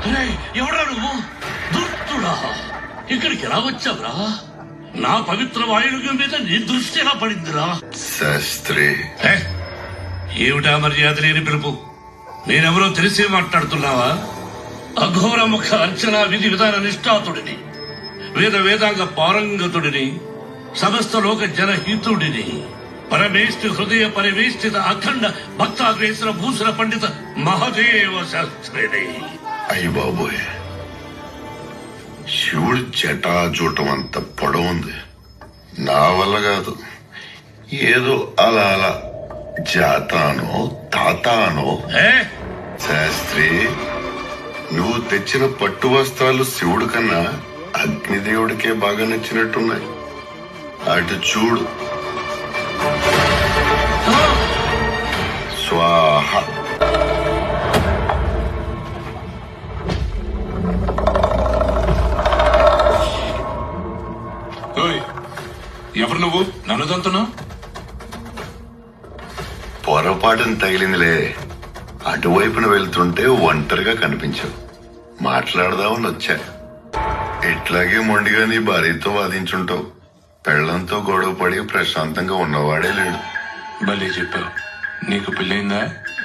ఎవడా నువ్వు? దుర్తుడా, ఇక్కడికి ఎలా వచ్చావురా? నా పవిత్ర వాయువ్యం మీద నీ దృష్టి ఎలా పడిందిరా? శాస్త్రి, ఏమిటా మర్యాద లేని పిలుపు? నేనెవరో తెలిసి మాట్లాడుతున్నావా? అఘోర ముఖ అర్చన విధి విధాన నిష్ఠాతుడిని, వేద వేదాంగ పారంగతుడిని, సమస్త లోక జనహితుడిని, పరమేష్టి హృదయ పరివేష్టిత అఖండ భక్తాగ్రేసర భూషణ పండిత మహదేవ శాస్త్రిని. అయ్య బాబోయ్, శివుడు జటాజూటం అంత పొడవు ఉంది. నా వల్ల కాదు. ఏదో అలా అలా జాతానో తాతానో. శాస్త్రి, నువ్వు తెచ్చిన పట్టు వస్త్రాలు శివుడు కన్నా అగ్నిదేవుడికే బాగా నచ్చినట్టున్నాయి. అటు చూడు. స్వాహ. ఎవరు నువ్వు? నన్ను తంతున్నావు? పొరపాటును తగిలిందిలే. అటువైపున వెళ్తుంటే ఒంటరిగా కనిపించావు. మాట్లాడదామని వచ్చా. ఇట్లాగే మొండిగా నీ భార్యతో వాదించుంటావు. పెళ్లంతో గొడవ పడి ప్రశాంతంగా ఉన్నవాడే లేడు. భలే చెప్పావు. నీకు పెళ్ళైందా?